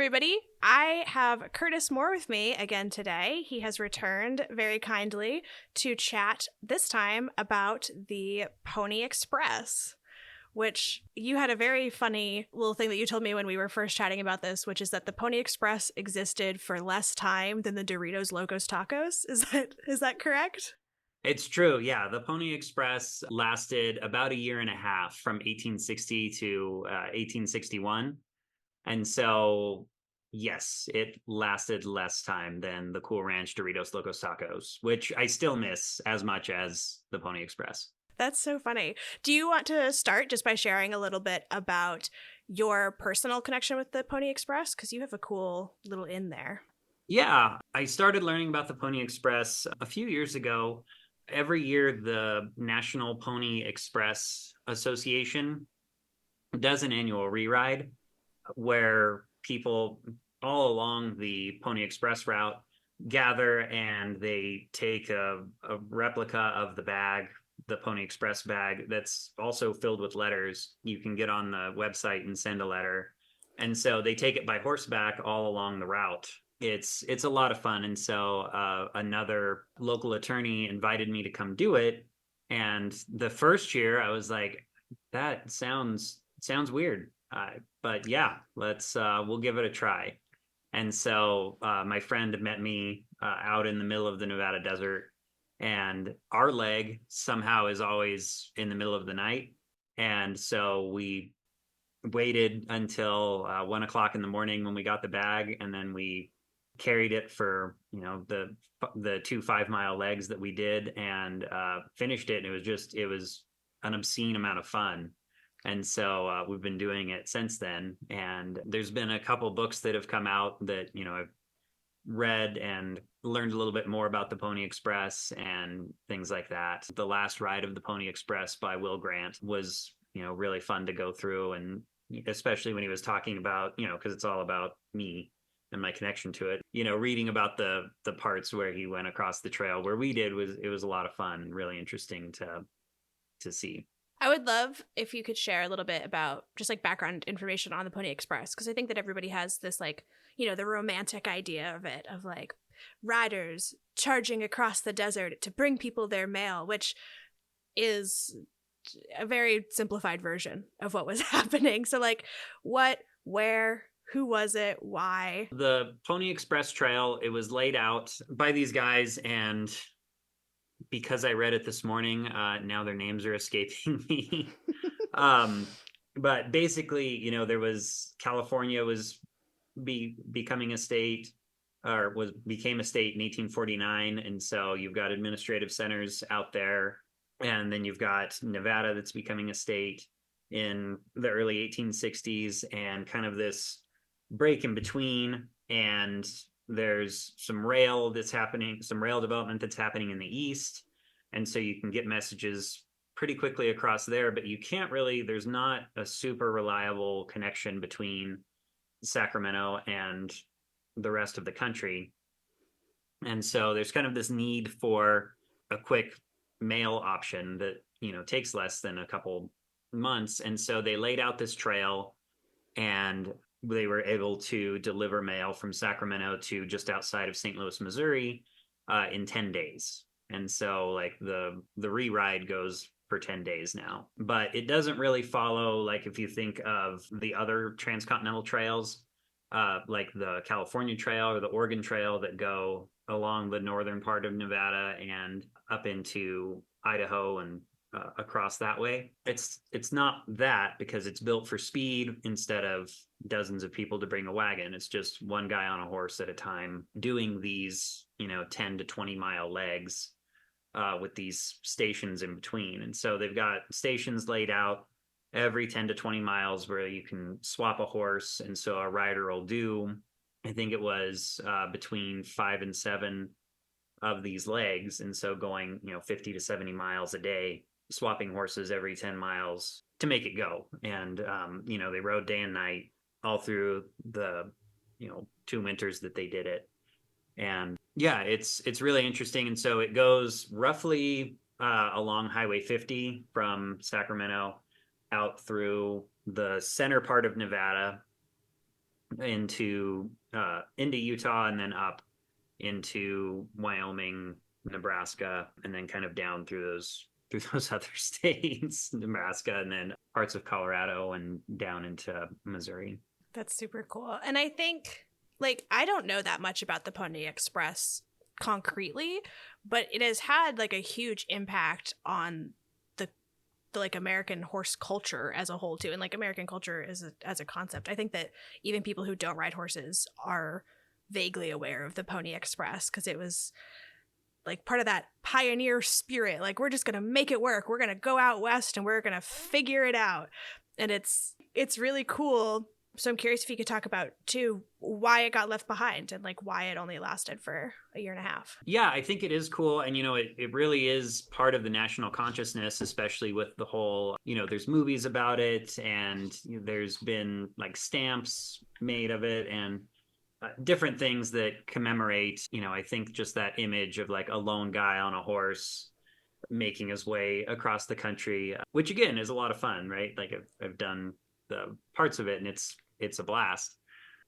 everybody. I have Curtis Moore with me again today. He has returned very kindly to chat this time about the Pony Express, which you had a very funny little thing that you told me when we were first chatting about this, which is that the Pony Express existed for less time than the Doritos Locos Tacos. Is that correct? It's true. Yeah. The Pony Express lasted about a year and a half from 1860 to 1861. And so, yes, it lasted less time than the Cool Ranch Doritos Locos Tacos, which I still miss as much as the Pony Express. That's so funny. Do you want to start just by sharing a little bit about your personal connection with the Pony Express? Because you have a cool little in there. Yeah, I started learning about the Pony Express a few years ago. Every year, the National Pony Express Association does an annual re-ride where people all along the Pony Express route gather and they take a replica of the bag, the Pony Express bag, that's also filled with letters. You can get on the website and send a letter. And so they take it by horseback all along the route. It's a lot of fun. And so another local attorney invited me to come do it. And the first year I was like, that sounds weird. But yeah, we'll give it a try. And so my friend met me out in the middle of the Nevada desert, and our leg somehow is always in the middle of the night. And so we waited until 1 o'clock in the morning when we got the bag, and then we carried it for the 2 5-mile legs that we did, and finished it. And it was an obscene amount of fun. And so we've been doing it since then. And there's been a couple books that have come out that, I've read and learned a little bit more about the Pony Express and things like that. The Last Ride of the Pony Express by Will Grant was, really fun to go through. And especially when he was talking about, because it's all about me and my connection to it, reading about the parts where he went across the trail where we did was a lot of fun and really interesting to see. I would love if you could share a little bit about just like background information on the Pony Express, because I think that everybody has this the romantic idea of it, of like riders charging across the desert to bring people their mail, which is a very simplified version of what was happening. So like what, where, who was it, why? The Pony Express Trail, it was laid out by these guys, and because I read it this morning, now their names are escaping me. But basically, California was becoming a state, or became a state in 1849. And so you've got administrative centers out there. And then you've got Nevada that's becoming a state in the early 1860s, and kind of this break in between. And there's some rail development that's happening in the east. And so you can get messages pretty quickly across there, but there's not a super reliable connection between Sacramento and the rest of the country. And so there's kind of this need for a quick mail option that, takes less than a couple months. And so they laid out this trail, and they were able to deliver mail from Sacramento to just outside of St. Louis, Missouri, in 10 days. And so like the re-ride goes for 10 days now, but it doesn't really follow, like if you think of the other transcontinental trails, like the California Trail or the Oregon Trail that go along the northern part of Nevada and up into Idaho and across that way. It's not that, because it's built for speed instead of dozens of people to bring a wagon. It's just one guy on a horse at a time doing these 10 to 20 mile legs with these stations in between. And so they've got stations laid out every 10 to 20 miles where you can swap a horse. And so a rider will do, I think it was between 5 and 7 of these legs. And so going 50 to 70 miles a day, swapping horses every 10 miles to make it go. And they rode day and night all through the 2 winters that they did it. And yeah, it's really interesting. And so it goes roughly along Highway 50 from Sacramento out through the center part of Nevada, into Utah and then up into Wyoming, Nebraska, and then kind of down through those other states, Nebraska, and then parts of Colorado and down into Missouri. That's super cool. And I think, like, I don't know that much about the Pony Express concretely, but it has had like a huge impact on the like American horse culture as a whole too, and like American culture as a concept. I think that even people who don't ride horses are vaguely aware of the Pony Express because it was like part of that pioneer spirit. Like, we're just gonna make it work. We're gonna go out west and we're gonna figure it out. And it's really cool. So I'm curious if you could talk about too why it got left behind and like why it only lasted for a year and a half. Yeah, I think it is cool. And, it really is part of the national consciousness, especially with the whole, there's movies about it and there's been like stamps made of it and different things that commemorate, I think just that image of like a lone guy on a horse making his way across the country, which again is a lot of fun, right? Like I've done the parts of it and it's a blast.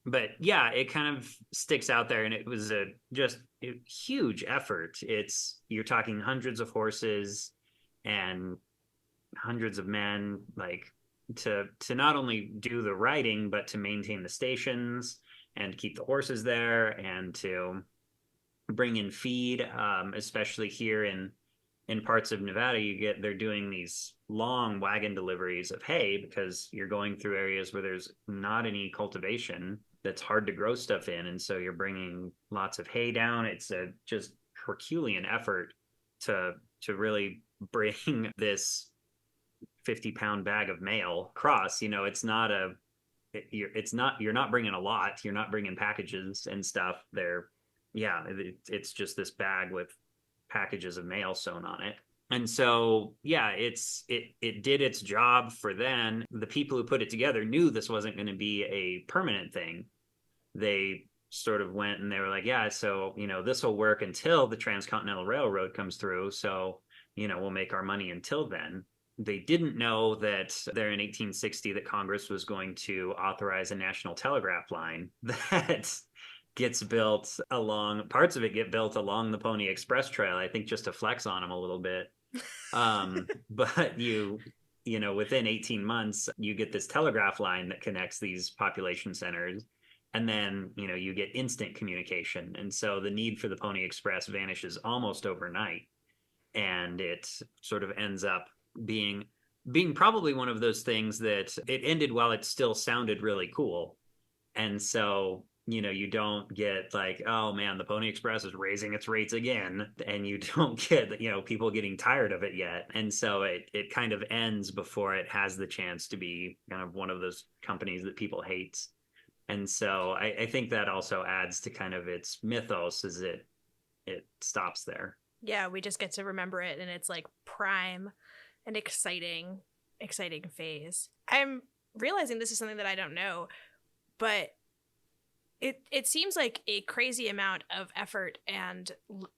But yeah, it kind of sticks out there, and it was just a huge effort. You're talking hundreds of horses and hundreds of men, like to not only do the riding but to maintain the stations and keep the horses there and to bring in feed, especially here in parts of Nevada, they're doing these long wagon deliveries of hay because you're going through areas where there's not any cultivation that's hard to grow stuff in. And so you're bringing lots of hay down. It's a just Herculean effort to really bring this 50-pound bag of mail across. You're not bringing a lot. You're not bringing packages and stuff. It's just this bag with packages of mail sewn on it. And so, yeah, it did its job for then. The people who put it together knew this wasn't going to be a permanent thing. They sort of went and they were like, yeah, so, this will work until the Transcontinental Railroad comes through. So, we'll make our money until then. They didn't know that there in 1860 that Congress was going to authorize a national telegraph line that gets built parts of it get built along the Pony Express Trail, I think just to flex on them a little bit. But within 18 months, you get this telegraph line that connects these population centers. And then, you get instant communication. And so the need for the Pony Express vanishes almost overnight. And it sort of ends up being probably one of those things that it ended while it still sounded really cool. And so, you don't get like, oh man, the Pony Express is raising its rates again. And you don't get, people getting tired of it yet. And so it kind of ends before it has the chance to be kind of one of those companies that people hate. And so I think that also adds to kind of its mythos as it stops there. Yeah, we just get to remember it in its like prime and exciting phase. I'm realizing this is something that I don't know, but it seems like a crazy amount of effort and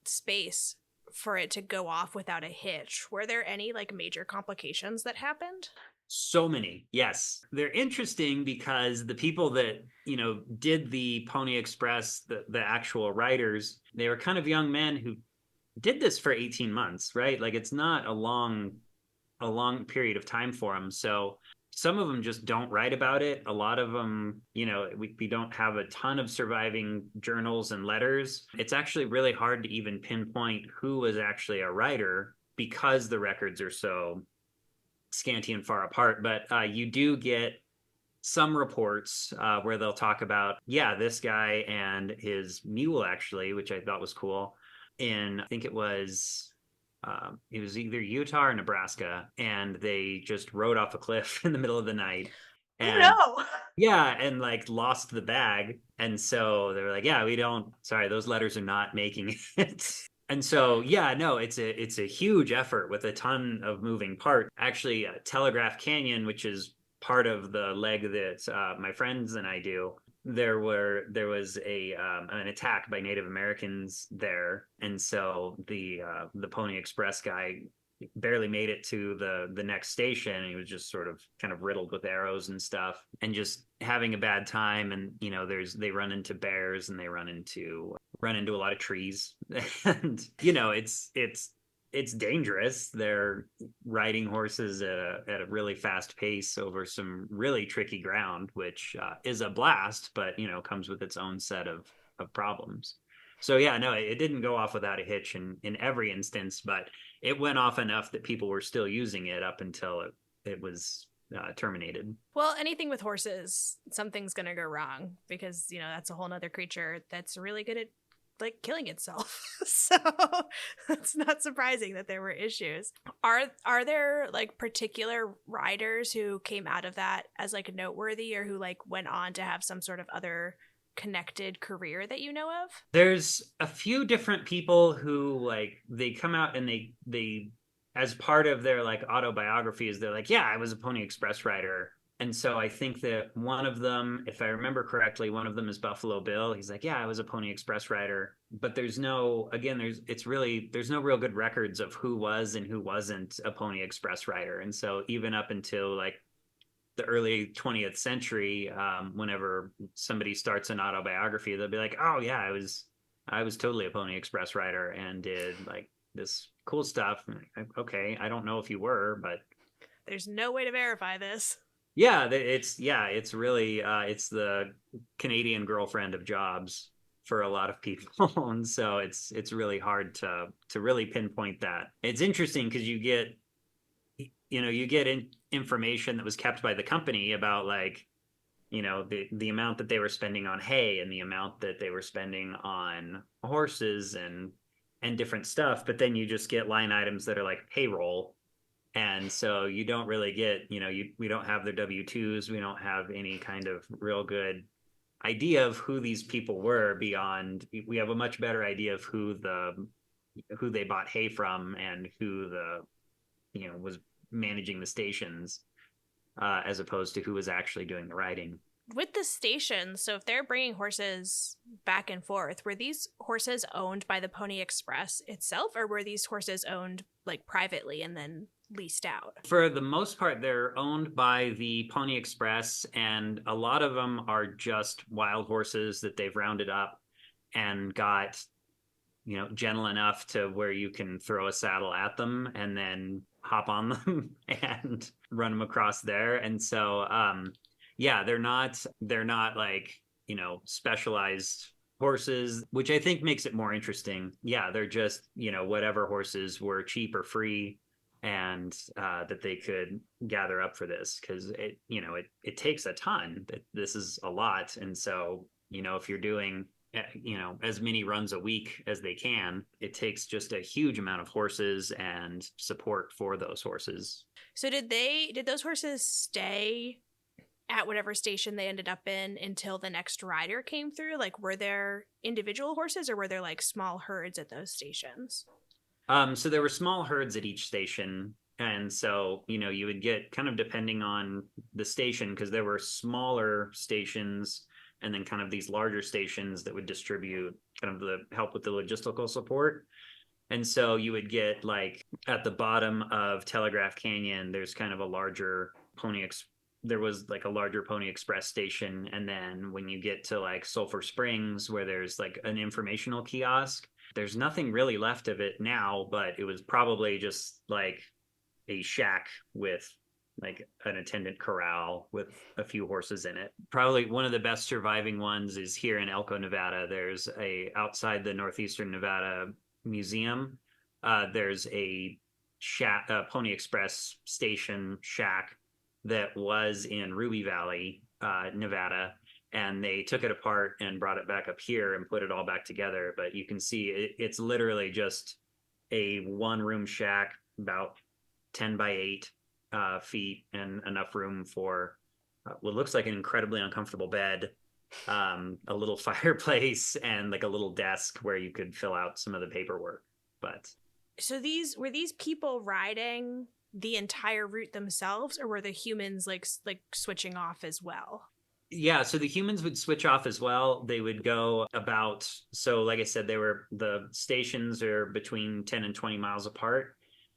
space for it to go off without a hitch. Were there any like major complications that happened? So many. Yes. They're interesting because the people that, did the Pony Express, the actual writers, they were kind of young men who did this for 18 months, right? Like it's not a long period of time for them. So some of them just don't write about it. A lot of them, we don't have a ton of surviving journals and letters. It's actually really hard to even pinpoint who was actually a writer because the records are so scanty and far apart. But you do get some reports where they'll talk about, this guy and his mule, actually, which I thought was cool. I think it was either Utah or Nebraska, and they just rode off a cliff in the middle of the night. And, no. Yeah, and like lost the bag. And so they were like, sorry, those letters are not making it. And so, it's a huge effort with a ton of moving parts. Actually, Telegraph Canyon, which is part of the leg that my friends and I do, there was an attack by Native Americans there, and so the Pony Express guy barely made it to the next station. He was just sort of kind of riddled with arrows and stuff, and just having a bad time. And they run into bears, and they run into a lot of trees, and it's dangerous. They're riding horses at a really fast pace over some really tricky ground, which is a blast, but comes with its own set of problems. So yeah, no, it didn't go off without a hitch in every instance, but it went off enough that people were still using it up until it was terminated. Well, anything with horses, something's gonna go wrong, because that's a whole nother creature that's really good at like killing itself. So it's not surprising that there were issues. Are there like particular riders who came out of that as like noteworthy, or who like went on to have some sort of other connected career that you know of? There's a few different people who like they come out and they as part of their like autobiographies, they're like, yeah, I was a Pony Express rider. And so I think that one of them, if I remember correctly, one of them is Buffalo Bill. He's like, yeah, I was a Pony Express rider. But there's no real good records of who was and who wasn't a Pony Express rider. And so even up until like the early 20th century, whenever somebody starts an autobiography, they'll be like, oh yeah, I was totally a Pony Express rider and did like this cool stuff. Like, okay, I don't know if you were, but there's no way to verify this. Yeah, it's really it's the Canadian girlfriend of jobs for a lot of people. And so it's really hard to really pinpoint that. It's interesting because you get information that was kept by the company about like the amount that they were spending on hay and the amount that they were spending on horses and different stuff, but then you just get line items that are like payroll. And so you don't really get, we don't have their W-2s. We don't have any kind of real good idea of who these people were beyond. We have a much better idea of who they bought hay from and who was managing the stations, as opposed to who was actually doing the riding. With the stations, so if they're bringing horses back and forth, were these horses owned by the Pony Express itself, or were these horses owned like privately and then leased out? For the most part, they're owned by the Pony Express, and a lot of them are just wild horses that they've rounded up and got, gentle enough to where you can throw a saddle at them and then hop on them and run them across there. And so, yeah, they're not like, specialized horses, which I think makes it more interesting. Yeah, they're just, whatever horses were cheap or free and that they could gather up for this, because it takes a ton. This is a lot. And so, if you're doing, as many runs a week as they can, it takes just a huge amount of horses and support for those horses. So did those horses stay at whatever station they ended up in until the next rider came through? Like, were there individual horses, or were there like small herds at those stations? So there were small herds at each station. And so, you would get kind of depending on the station, because there were smaller stations and then kind of these larger stations that would distribute kind of the help with the logistical support. And so you would get like at the bottom of Telegraph Canyon, there's kind of a larger there was like a larger Pony Express station. And then when you get to like Sulphur Springs, where there's like an informational kiosk, there's nothing really left of it now, but it was probably just like a shack with like an attendant corral with a few horses in it. Probably one of the best surviving ones is here in Elko, Nevada. There's outside the Northeastern Nevada Museum, there's a shack, a Pony Express station shack that was in Ruby Valley, Nevada, and they took it apart and brought it back up here and put it all back together. But you can see it's literally just a one-room shack, about 10 by 8 feet, and enough room for what looks like an incredibly uncomfortable bed, a little fireplace, and like a little desk where you could fill out some of the paperwork. But so were these people riding the entire route themselves, or were the humans like switching off as well? Yeah, so the humans would switch off as well. They would go so like I said, the stations are between 10 and 20 miles apart.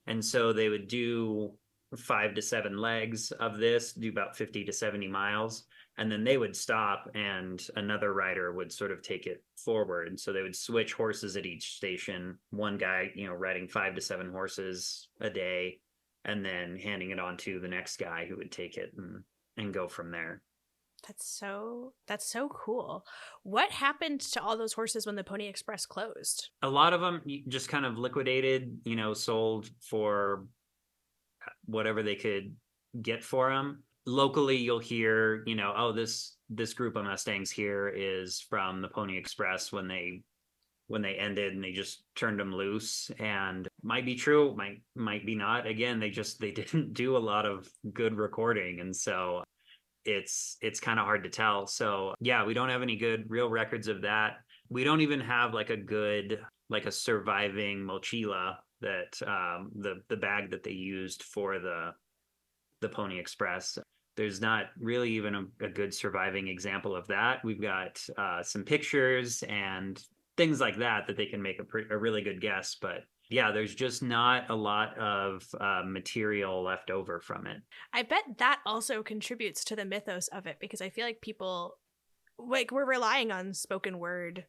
And so they would do 5 to 7 legs of this, do about 50 to 70 miles. And then they would stop and another rider would sort of take it forward. So they would switch horses at each station. One guy, riding 5 to 7 horses a day, and then handing it on to the next guy who would take it and go from there. That's so cool. What happened to all those horses when the Pony Express closed? A lot of them just kind of liquidated, sold for whatever they could get for them. Locally, you'll hear, oh, this group of Mustangs here is from the Pony Express when they ended and they just turned them loose, and might be true, might be not. Again, they didn't do a lot of good recording, and so it's kind of hard to tell. So yeah, we don't have any good real records of that. We don't even have like a surviving mochila, that the bag that they used for the Pony Express. There's not really even a good surviving example of that. We've got some pictures and things like that they can make a really good guess, but yeah, there's just not a lot of material left over from it. I bet that also contributes to the mythos of it, because I feel like people, like, we're relying on spoken word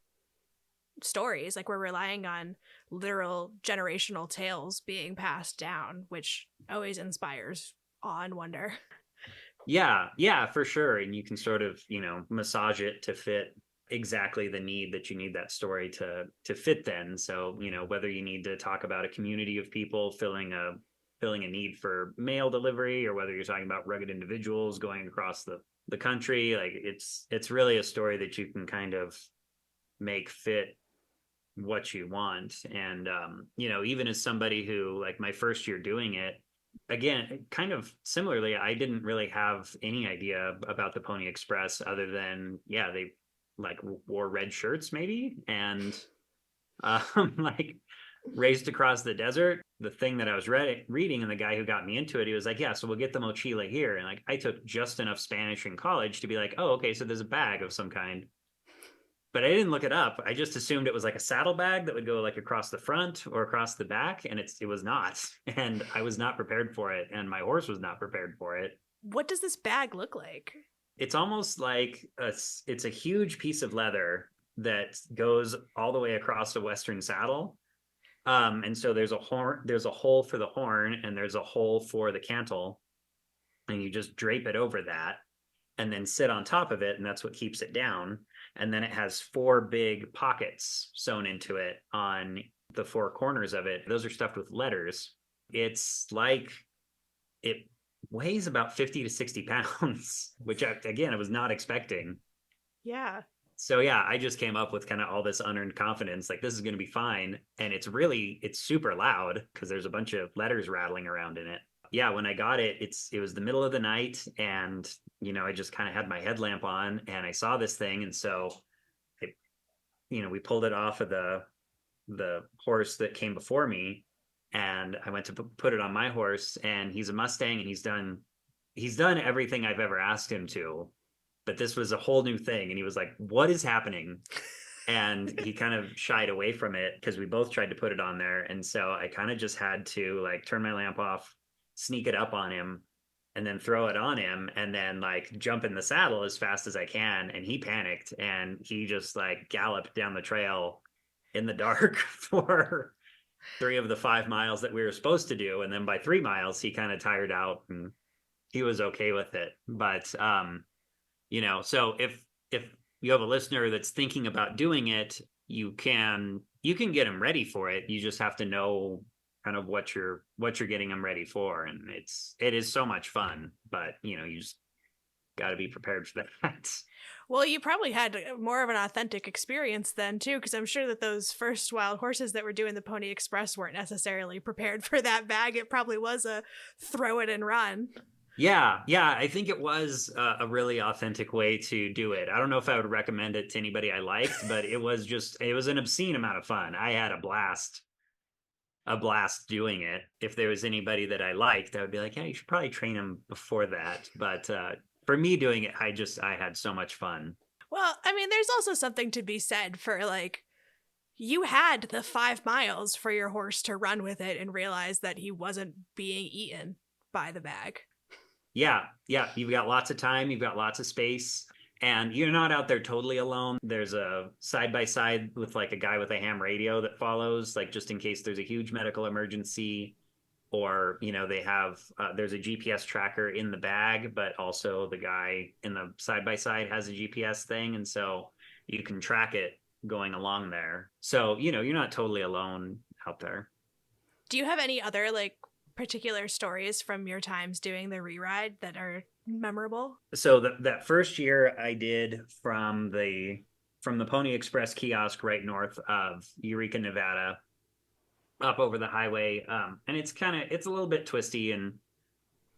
stories, like we're relying on literal generational tales being passed down, which always inspires awe and wonder. Yeah, for sure. And you can sort of, massage it to fit exactly the need that you need that story to fit then. So, whether you need to talk about a community of people filling a need for mail delivery, or whether you're talking about rugged individuals going across the country, like it's really a story that you can kind of make fit what you want. And, even as somebody who, like, my first year doing it, again, kind of similarly, I didn't really have any idea about the Pony Express other than, yeah, they like wore red shirts maybe, and like raced across the desert. The thing that I was reading, and the guy who got me into it, he was like, yeah, so we'll get the mochila here. And like, I took just enough Spanish in college to be like, oh, okay, so there's a bag of some kind. But I didn't look it up. I just assumed it was like a saddlebag that would go like across the front or across the back, and it was not. And I was not prepared for it, and my horse was not prepared for it. What does this bag look like? It's almost like it's a huge piece of leather that goes all the way across a Western saddle. And so there's a hole for the horn, and there's a hole for the cantle, and you just drape it over that and then sit on top of it, and that's what keeps it down. And then it has 4 big pockets sewn into it on the 4 corners of it. Those are stuffed with letters. It's like, it weighs about 50 to 60 pounds, which again, I was not expecting. Yeah. So yeah, I just came up with kind of all this unearned confidence, like this is going to be fine. And it's super loud because there's a bunch of letters rattling around in it. Yeah, when I got it, it was the middle of the night, and I just kind of had my headlamp on, and I saw this thing, and so we pulled it off of the horse that came before me, and I went to put it on my horse, and he's a Mustang, and he's done everything I've ever asked him to, but this was a whole new thing, and he was like, "What is happening?" And he kind of shied away from it because we both tried to put it on there, and so I kind of just had to like turn my lamp off, sneak it up on him, and then throw it on him, and then like jump in the saddle as fast as I can. And he panicked, and he just like galloped down the trail in the dark for 3 of the 5 miles that we were supposed to do. And then by 3 miles, he kind of tired out, and he was okay with it. But, so if you have a listener that's thinking about doing it, you can get them ready for it. You just have to know kind of what you're getting them ready for, and it is so much fun, but you just got to be prepared for that. Well, you probably had more of an authentic experience then too, because I'm sure that those first wild horses that were doing the Pony Express weren't necessarily prepared for that bag. It probably was a throw it and run. Yeah, I think it was a really authentic way to do it. I don't know if I would recommend it to anybody I liked, but it was an obscene amount of fun. I had a blast doing it. If there was anybody that I liked, I would be like, yeah, you should probably train him before that. But for me doing it, I had so much fun. Well, I mean, there's also something to be said for like, you had the 5 miles for your horse to run with it and realize that he wasn't being eaten by the bag. Yeah, yeah. You've got lots of time, you've got lots of space, and you're not out there totally alone. There's a side by side with like a guy with a ham radio that follows, like just in case there's a huge medical emergency, or they have there's a GPS tracker in the bag, but also the guy in the side by side has a GPS thing, and so you can track it going along there. So you're not totally alone out there. Do you have any other like particular stories from your times doing the re-ride that are memorable? So that first year I did from the Pony Express kiosk right north of Eureka, Nevada, up over the highway. And it's a little bit twisty and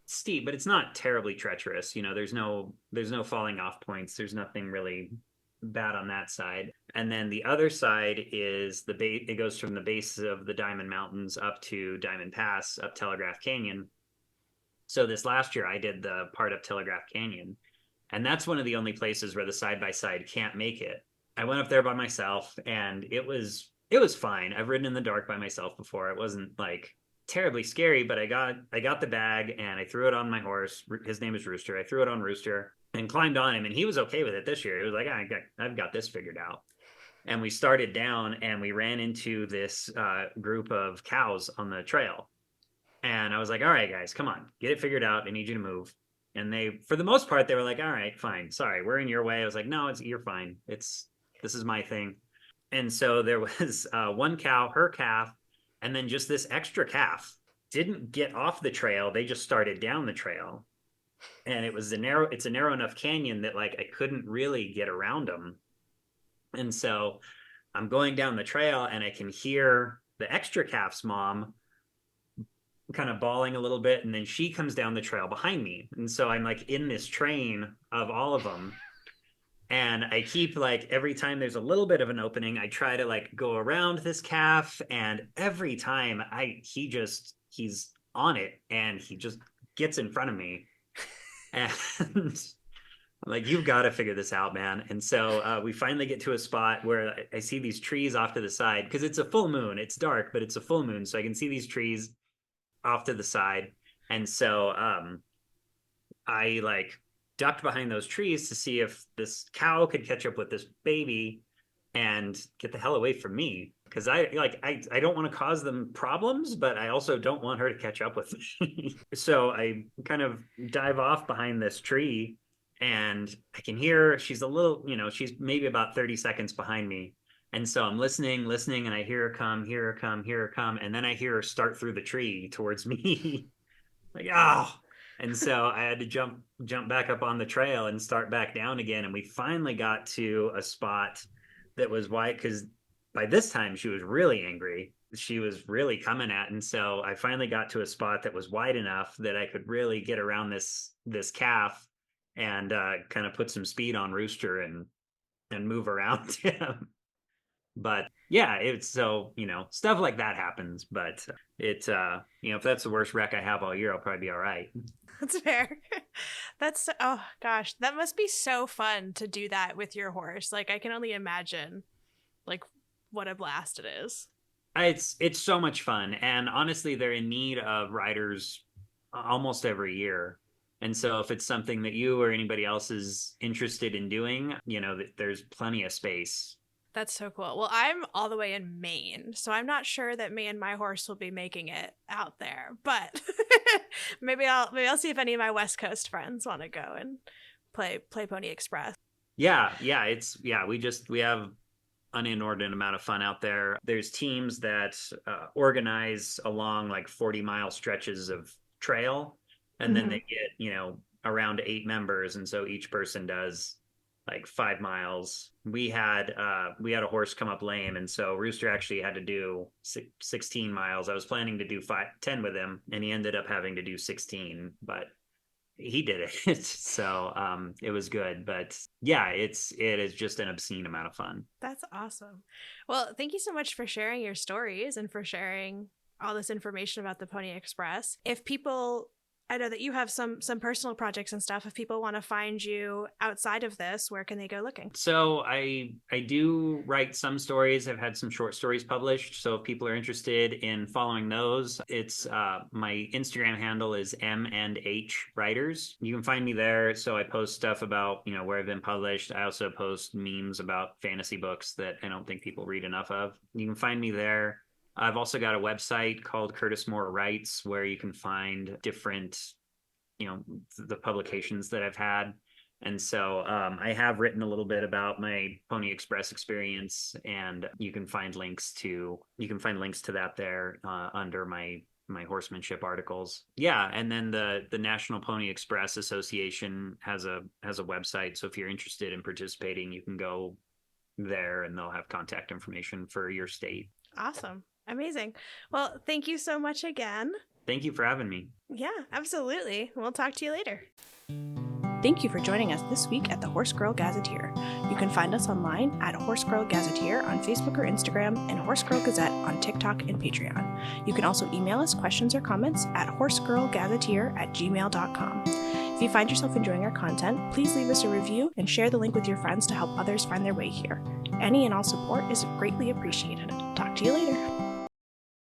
steep, but it's not terribly treacherous. There's no falling off points. There's nothing really bad on that side. And then the other side is it goes from the base of the Diamond Mountains up to Diamond Pass, up Telegraph Canyon. So this last year I did the part up Telegraph Canyon, and that's one of the only places where the side by side can't make it. I went up there by myself, and it was fine. I've ridden in the dark by myself before. It wasn't like terribly scary, but I got the bag and I threw it on my horse. His name is Rooster. I threw it on Rooster and climbed on him, and he was okay with it this year. He was like, I've got this figured out. And we started down, and we ran into this group of cows on the trail. And I was like, all right, guys, come on, get it figured out. I need you to move. And they, for the most part, they were like, all right, fine. Sorry, we're in your way. I was like, no, you're fine. This is my thing. And so there was one cow, her calf, and then just this extra calf didn't get off the trail. They just started down the trail. And it's a narrow enough canyon that like I couldn't really get around them. And so I'm going down the trail, and I can hear the extra calf's mom kind of bawling a little bit, and then she comes down the trail behind me, and so I'm like in this train of all of them, and I keep like every time there's a little bit of an opening, I try to like go around this calf, and every time he's on it, and he just gets in front of me, and I'm like, you've got to figure this out, man. And so we finally get to a spot where I see these trees off to the side, because it's a full moon. It's dark, but it's a full moon, so I can see these trees off to the side. And so I like ducked behind those trees to see if this cow could catch up with this baby and get the hell away from me, because I don't want to cause them problems, but I also don't want her to catch up with me. So I kind of dive off behind this tree, and I can hear she's a little, she's maybe about 30 seconds behind me. And so I'm listening, and I hear her come. And then I hear her start through the tree towards me. Like, oh. And so I had to jump back up on the trail and start back down again. And we finally got to a spot that was wide, because by this time she was really angry. She was really coming at. And so I finally got to a spot that was wide enough that I could really get around this calf and kind of put some speed on Rooster and move around him. But yeah, it's so, stuff like that happens, but it's, if that's the worst wreck I have all year, I'll probably be all right. That's fair. Oh gosh, that must be so fun to do that with your horse. Like, I can only imagine like what a blast it is. It's so much fun. And honestly, they're in need of riders almost every year. And so if it's something that you or anybody else is interested in doing, there's plenty of space. That's so cool. Well, I'm all the way in Maine, so I'm not sure that me and my horse will be making it out there. But maybe I'll see if any of my West Coast friends want to go and play Pony Express. Yeah. We have an inordinate amount of fun out there. There's teams that organize along like 40-mile stretches of trail, and then they get around 8 members, and so each person does like 5 miles. We had a horse come up lame, and so Rooster actually had to do 16 miles. I was planning to do 10 with him, and he ended up having to do 16, but he did it. So it was good. But yeah, it is just an obscene amount of fun. That's awesome. Well, thank you so much for sharing your stories and for sharing all this information about the Pony Express. If people I know that you have some personal projects and stuff. If people want to find you outside of this, where can they go looking? So I do write some stories. I've had some short stories published. So if people are interested in following those, it's my Instagram handle is M&H Writers. You can find me there. So I post stuff about, you know, where I've been published. I also post memes about fantasy books that I don't think people read enough of. You can find me there. I've also got a website called Curtis Moore Writes, where you can find different, you know, the publications that I've had. And so I have written a little bit about my Pony Express experience, and you can find links to that there under my horsemanship articles. Yeah, and then the National Pony Express Association has a website. So if you're interested in participating, you can go there, and they'll have contact information for your state. Awesome. Amazing. Well, thank you so much again. Thank you for having me. Yeah, absolutely. We'll talk to you later. Thank you for joining us this week at the Horse Girl Gazetteer. You can find us online at Horse Girl Gazetteer on Facebook or Instagram, and Horse Girl Gazette on TikTok and Patreon. You can also email us questions or comments at horsegirlgazetteer@gmail.com. If you find yourself enjoying our content, please leave us a review and share the link with your friends to help others find their way here. Any and all support is greatly appreciated. Talk to you later.